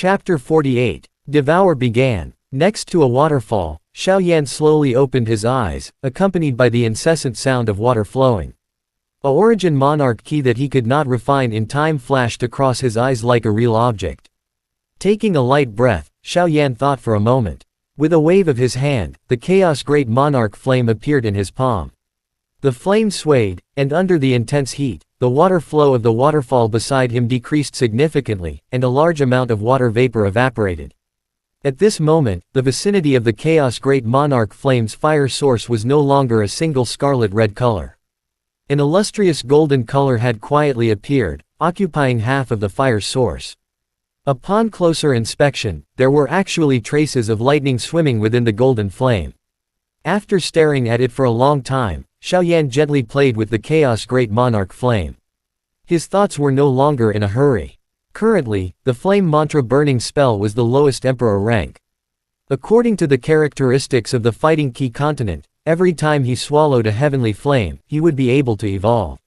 Chapter 48. Devour began. Next to a waterfall, Xiaoyan slowly opened his eyes, accompanied by the incessant sound of water flowing. A origin monarch key that he could not refine in time flashed across his eyes like a real object. Taking a light breath, Xiaoyan thought for a moment. With a wave of his hand, the Chaos Great Monarch flame appeared in his palm. The flame swayed, and under the intense heat, the water flow of the waterfall beside him decreased significantly, and a large amount of water vapor evaporated. At this moment, the vicinity of the Chaos Great Monarch flame's fire source was no longer a single scarlet-red color. An illustrious golden color had quietly appeared, occupying half of the fire source. Upon closer inspection, there were actually traces of lightning swimming within the golden flame. After staring at it for a long time, Xiaoyan gently played with the Chaos Great Monarch flame. His thoughts were no longer in a hurry. Currently, the flame mantra burning spell was the lowest emperor rank. According to the characteristics of the fighting key continent, every time he swallowed a heavenly flame, he would be able to evolve.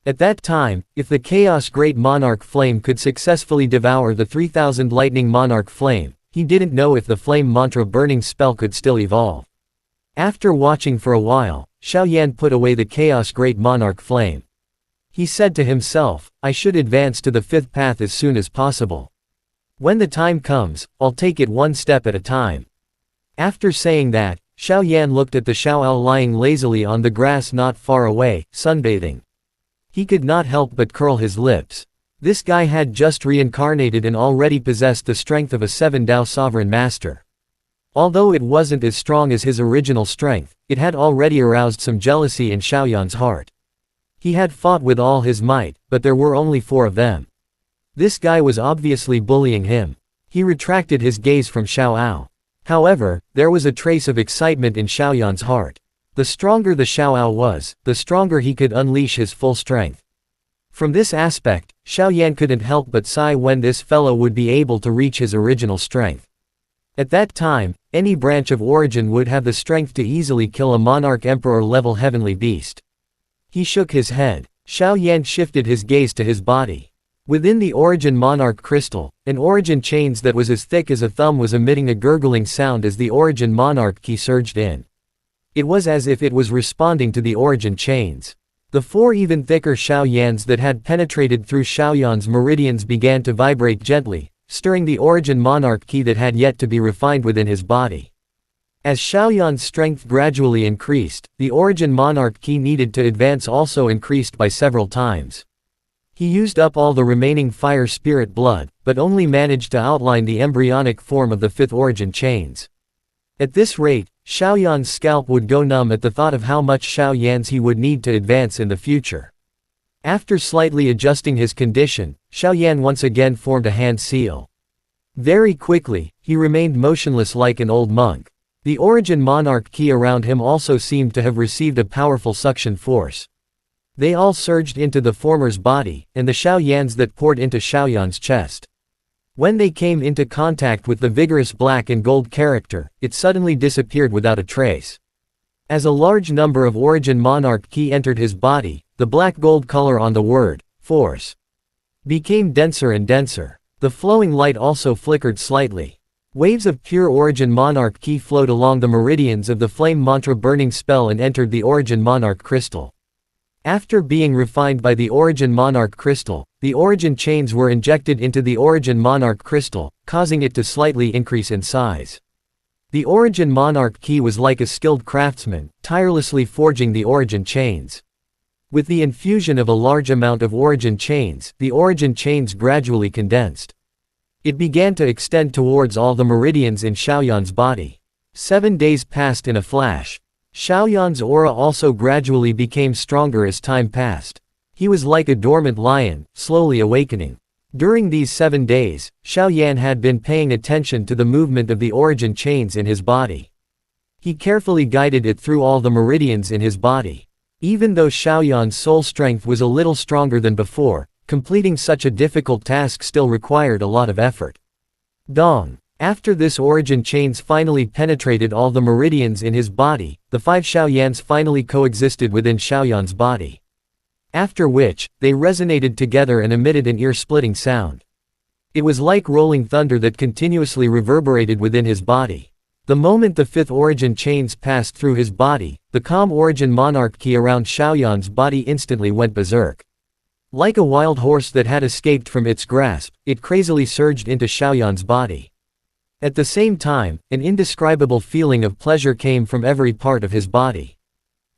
At that time, if the Chaos Great Monarch flame could successfully devour the 3000 Lightning Monarch flame, he didn't know if the flame mantra burning spell could still evolve. After watching for a while, Xiaoyan put away the Chaos Great Monarch flame. He said to himself, I should advance to the fifth path as soon as possible. When the time comes, I'll take it one step at a time. After saying that, Xiaoyan looked at the Xiaoao lying lazily on the grass not far away, sunbathing. He could not help but curl his lips. This guy had just reincarnated and already possessed the strength of a 7-Dao sovereign master. Although it wasn't as strong as his original strength, it had already aroused some jealousy in Xiaoyan's heart. He had fought with all his might, but there were only 4 of them. This guy was obviously bullying him. He retracted his gaze from Xiaoao. However, there was a trace of excitement in Xiaoyan's heart. The stronger the Xiaoao was, the stronger he could unleash his full strength. From this aspect, Xiaoyan couldn't help but sigh when this fellow would be able to reach his original strength. At that time, any branch of origin would have the strength to easily kill a monarch emperor-level heavenly beast. He shook his head. Xiaoyan shifted his gaze to his body. Within the origin monarch crystal, an origin chains that was as thick as a thumb was emitting a gurgling sound as the origin monarch key surged in. It was as if it was responding to the origin chains. The 4 even thicker Xiaoyans that had penetrated through Xiaoyan's meridians began to vibrate gently, stirring the origin monarch key that had yet to be refined within his body. As Xiaoyan's strength gradually increased, the origin monarch key needed to advance also increased by several times. He used up all the remaining fire spirit blood, but only managed to outline the embryonic form of the 5th origin chains. At this rate, Xiaoyan's scalp would go numb at the thought of how much Xiaoyans he would need to advance in the future. After slightly adjusting his condition, Xiaoyan once again formed a hand seal. Very quickly, he remained motionless like an old monk. The origin monarch key around him also seemed to have received a powerful suction force. They all surged into the former's body, and the Xiaoyans that poured into Xiaoyan's chest. When they came into contact with the vigorous black and gold character, it suddenly disappeared without a trace. As a large number of origin monarch key entered his body, the black-gold color on the word, force, became denser and denser. The flowing light also flickered slightly. Waves of pure origin monarch key flowed along the meridians of the flame mantra burning spell and entered the origin monarch crystal. After being refined by the origin monarch crystal, the origin chains were injected into the origin monarch crystal, causing it to slightly increase in size. The origin monarch key was like a skilled craftsman, tirelessly forging the origin chains. With the infusion of a large amount of origin chains, the origin chains gradually condensed. It began to extend towards all the meridians in Xiaoyan's body. 7 days passed in a flash. Xiaoyan's aura also gradually became stronger as time passed. He was like a dormant lion, slowly awakening. During these 7 days, Xiaoyan had been paying attention to the movement of the origin chains in his body. He carefully guided it through all the meridians in his body. Even though Xiaoyan's soul strength was a little stronger than before, completing such a difficult task still required a lot of effort. Dong. After this origin chains finally penetrated all the meridians in his body, the 5 Xiaoyans finally coexisted within Xiaoyan's body. After which, they resonated together and emitted an ear-splitting sound. It was like rolling thunder that continuously reverberated within his body. The moment the fifth origin chains passed through his body, the calm origin monarch ki around Xiaoyan's body instantly went berserk. Like a wild horse that had escaped from its grasp, it crazily surged into Xiaoyan's body. At the same time, an indescribable feeling of pleasure came from every part of his body.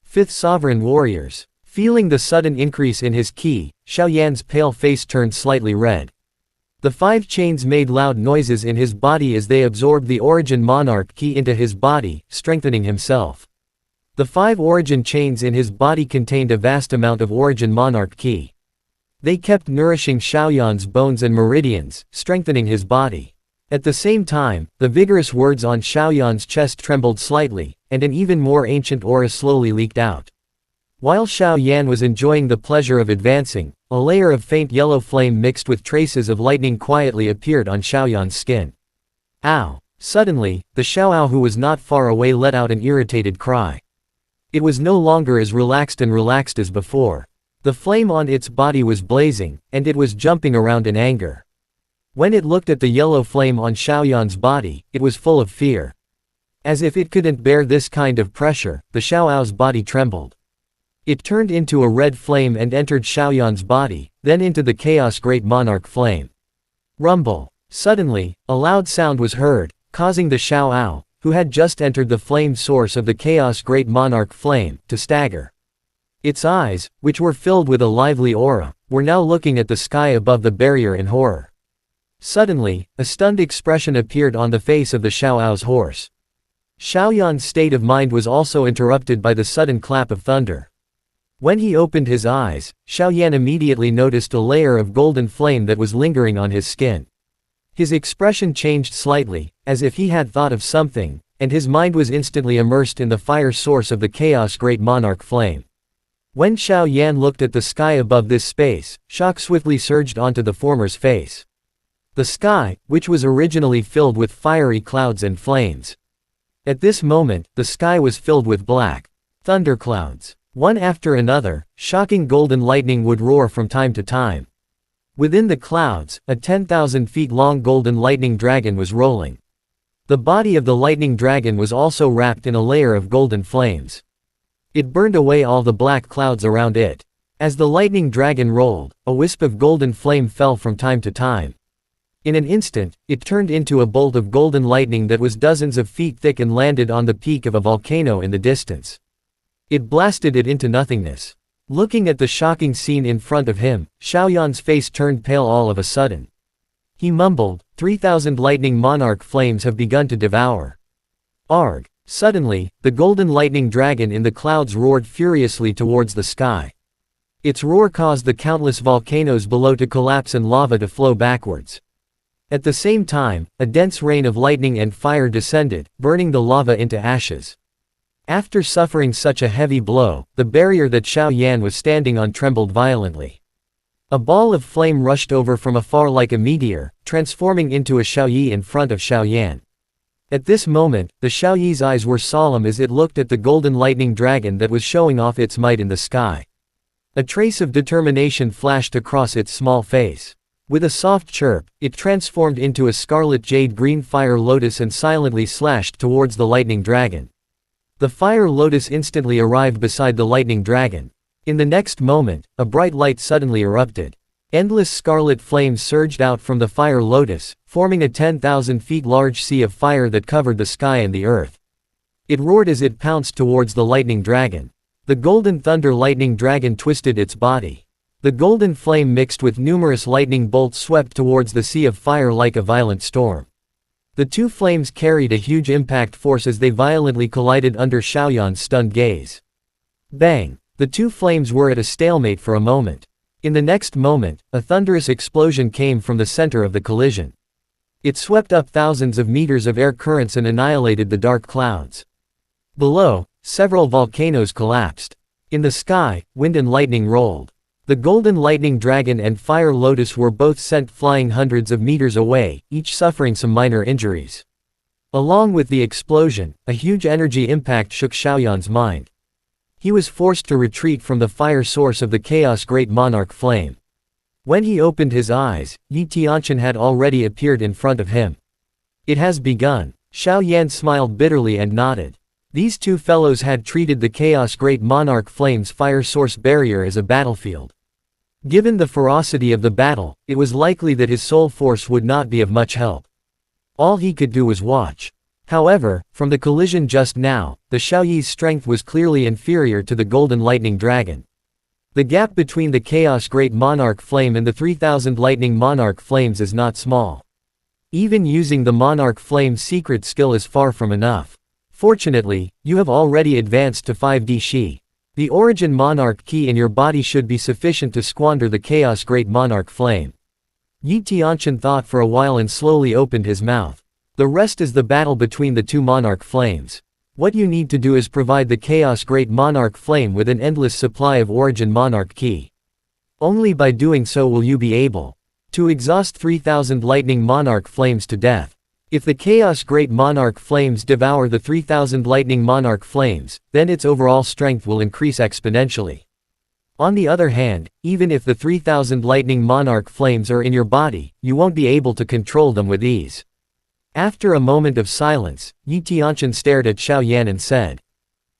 Fifth Sovereign Warriors. Feeling the sudden increase in his ki, Xiaoyan's pale face turned slightly red. The 5 chains made loud noises in his body as they absorbed the origin monarch ki into his body, strengthening himself. The 5 origin chains in his body contained a vast amount of origin monarch ki. They kept nourishing Xiaoyan's bones and meridians, strengthening his body. At the same time, the vigorous words on Xiaoyan's chest trembled slightly, and an even more ancient aura slowly leaked out. While Xiaoyan was enjoying the pleasure of advancing, a layer of faint yellow flame mixed with traces of lightning quietly appeared on Xiaoyan's skin. Ow! Suddenly, the Xiaoao who was not far away let out an irritated cry. It was no longer as relaxed as before. The flame on its body was blazing, and it was jumping around in anger. When it looked at the yellow flame on Xiaoyan's body, it was full of fear. As if it couldn't bear this kind of pressure, the Xiaoao's body trembled. It turned into a red flame and entered Xiaoyan's body, then into the Chaos Great Monarch flame. Rumble. Suddenly, a loud sound was heard, causing the Xiaoao, who had just entered the flame source of the Chaos Great Monarch flame, to stagger. Its eyes, which were filled with a lively aura, were now looking at the sky above the barrier in horror. Suddenly, a stunned expression appeared on the face of the Xiaoao's horse. Xiaoyan's state of mind was also interrupted by the sudden clap of thunder. When he opened his eyes, Xiaoyan immediately noticed a layer of golden flame that was lingering on his skin. His expression changed slightly, as if he had thought of something, and his mind was instantly immersed in the fire source of the Chaos Great Monarch flame. When Xiaoyan looked at the sky above this space, shock swiftly surged onto the former's face. The sky, which was originally filled with fiery clouds and flames. At this moment, the sky was filled with black thunderclouds. One after another, shocking golden lightning would roar from time to time. Within the clouds, a 10,000 feet long golden lightning dragon was rolling. The body of the lightning dragon was also wrapped in a layer of golden flames. It burned away all the black clouds around it. As the lightning dragon rolled, a wisp of golden flame fell from time to time. In an instant, it turned into a bolt of golden lightning that was dozens of feet thick and landed on the peak of a volcano in the distance. It blasted it into nothingness. Looking at the shocking scene in front of him, Xiaoyan's face turned pale all of a sudden. He mumbled, 3,000 lightning monarch flames have begun to devour. Arg! Suddenly, the golden lightning dragon in the clouds roared furiously towards the sky. Its roar caused the countless volcanoes below to collapse and lava to flow backwards. At the same time, a dense rain of lightning and fire descended, burning the lava into ashes. After suffering such a heavy blow, the barrier that Xiaoyan was standing on trembled violently. A ball of flame rushed over from afar like a meteor, transforming into a Xiaoyi in front of Xiaoyan. At this moment, the Xiaoyi's eyes were solemn as it looked at the golden lightning dragon that was showing off its might in the sky. A trace of determination flashed across its small face. With a soft chirp, it transformed into a scarlet jade-green fire lotus and silently slashed towards the lightning dragon. The fire lotus instantly arrived beside the lightning dragon. In the next moment, a bright light suddenly erupted. Endless scarlet flames surged out from the fire lotus, forming a 10,000 feet large sea of fire that covered the sky and the earth. It roared as it pounced towards the lightning dragon. The golden thunder lightning dragon twisted its body. The golden flame mixed with numerous lightning bolts swept towards the sea of fire like a violent storm. The two flames carried a huge impact force as they violently collided under Xiaoyan's stunned gaze. Bang! The two flames were at a stalemate for a moment. In the next moment, a thunderous explosion came from the center of the collision. It swept up thousands of meters of air currents and annihilated the dark clouds. Below, several volcanoes collapsed. In the sky, wind and lightning rolled. The golden lightning dragon and fire lotus were both sent flying hundreds of meters away, each suffering some minor injuries. Along with the explosion, a huge energy impact shook Xiaoyan's mind. He was forced to retreat from the fire source of the Chaos Great Monarch flame. When he opened his eyes, Yi Tianqian had already appeared in front of him. It has begun. Xiao Yan smiled bitterly and nodded. These two fellows had treated the Chaos Great Monarch Flame's fire source barrier as a battlefield. Given the ferocity of the battle, it was likely that his soul force would not be of much help. All he could do was watch. However, from the collision just now, the Xiaoyi's strength was clearly inferior to the Golden Lightning Dragon. The gap between the Chaos Great Monarch Flame and the 3000 Lightning Monarch Flames is not small. Even using the Monarch Flame's secret skill is far from enough. Fortunately, you have already advanced to 5D Shi. The Origin Monarch Key in your body should be sufficient to squander the Chaos Great Monarch Flame. Yi Tianqian thought for a while and slowly opened his mouth. The rest is the battle between the two Monarch Flames. What you need to do is provide the Chaos Great Monarch Flame with an endless supply of Origin Monarch Key. Only by doing so will you be able to exhaust 3000 Lightning Monarch Flames to death. If the Chaos Great Monarch Flames devour the 3000 Lightning Monarch Flames, then its overall strength will increase exponentially. On the other hand, even if the 3000 Lightning Monarch Flames are in your body, you won't be able to control them with ease. After a moment of silence, Yi Tianqian stared at Xiao Yan and said.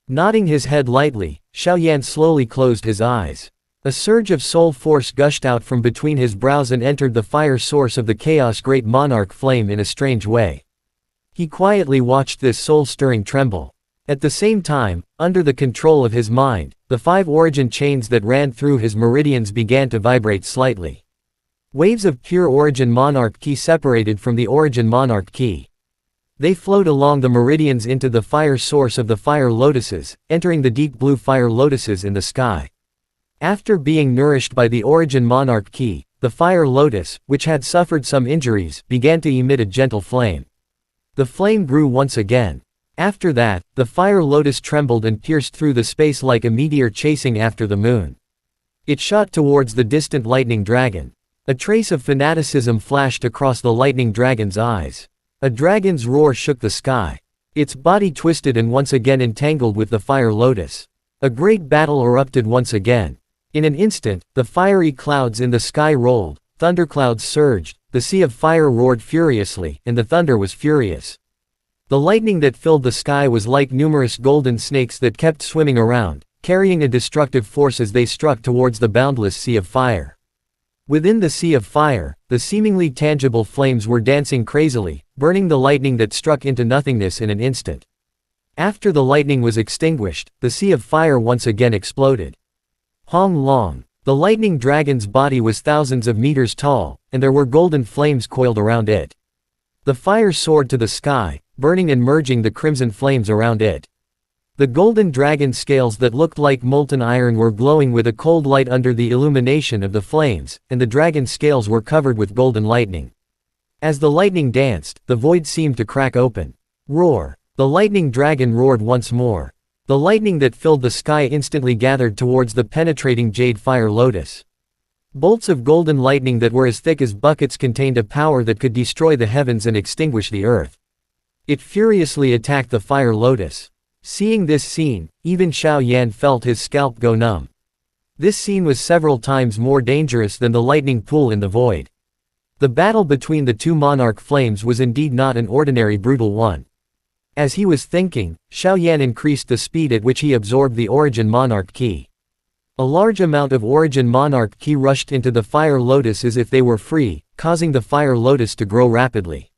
Nodding his head lightly, Xiao Yan slowly closed his eyes. A surge of soul force gushed out from between his brows and entered the fire source of the Chaos Great Monarch Flame in a strange way. He quietly watched this soul-stirring tremble. At the same time, under the control of his mind, the 5 origin chains that ran through his meridians began to vibrate slightly. Waves of pure Origin Monarch Ki separated from the Origin Monarch Ki. They flowed along the meridians into the fire source of the fire lotuses, entering the deep blue fire lotuses in the sky. After being nourished by the Origin Monarch Ki, the fire lotus, which had suffered some injuries, began to emit a gentle flame. The flame grew once again. After that, the fire lotus trembled and pierced through the space like a meteor chasing after the moon. It shot towards the distant lightning dragon. A trace of fanaticism flashed across the lightning dragon's eyes. A dragon's roar shook the sky. Its body twisted and once again entangled with the fire lotus. A great battle erupted once again. In an instant, the fiery clouds in the sky rolled, thunderclouds surged, the sea of fire roared furiously, and the thunder was furious. The lightning that filled the sky was like numerous golden snakes that kept swimming around, carrying a destructive force as they struck towards the boundless sea of fire. Within the sea of fire, the seemingly tangible flames were dancing crazily, burning the lightning that struck into nothingness in an instant. After the lightning was extinguished, the sea of fire once again exploded. Hong Long. The lightning dragon's body was thousands of meters tall, and there were golden flames coiled around it. The fire soared to the sky, burning and merging the crimson flames around it. The golden dragon scales that looked like molten iron were glowing with a cold light under the illumination of the flames, and the dragon scales were covered with golden lightning. As the lightning danced, the void seemed to crack open. Roar! The lightning dragon roared once more. The lightning that filled the sky instantly gathered towards the penetrating jade fire lotus. Bolts of golden lightning that were as thick as buckets contained a power that could destroy the heavens and extinguish the earth. It furiously attacked the fire lotus. Seeing this scene, even Xiao Yan felt his scalp go numb. This scene was several times more dangerous than the lightning pool in the void. The battle between the two monarch flames was indeed not an ordinary brutal one. As he was thinking, Xiao Yan increased the speed at which he absorbed the Origin Monarch Ki. A large amount of Origin Monarch Ki rushed into the fire lotus as if they were free, causing the fire lotus to grow rapidly.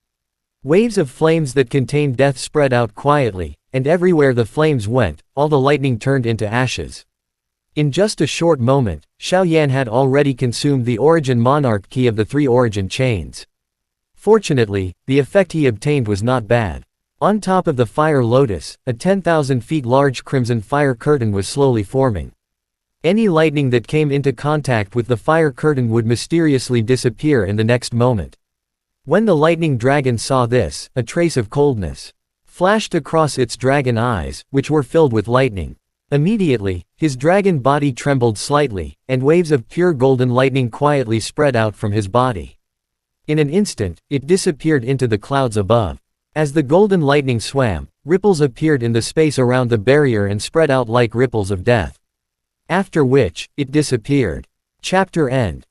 Waves of flames that contained death spread out quietly, and everywhere the flames went, all the lightning turned into ashes. In just a short moment, Xiao Yan had already consumed the Origin Monarch Ki of the 3 origin chains. Fortunately, the effect he obtained was not bad. On top of the fire lotus, a 10,000 feet large crimson fire curtain was slowly forming. Any lightning that came into contact with the fire curtain would mysteriously disappear in the next moment. When the lightning dragon saw this, a trace of coldness flashed across its dragon eyes, which were filled with lightning. Immediately, his dragon body trembled slightly, and waves of pure golden lightning quietly spread out from his body. In an instant, it disappeared into the clouds above. As the golden lightning swam, ripples appeared in the space around the barrier and spread out like ripples of death. After which, it disappeared. Chapter end.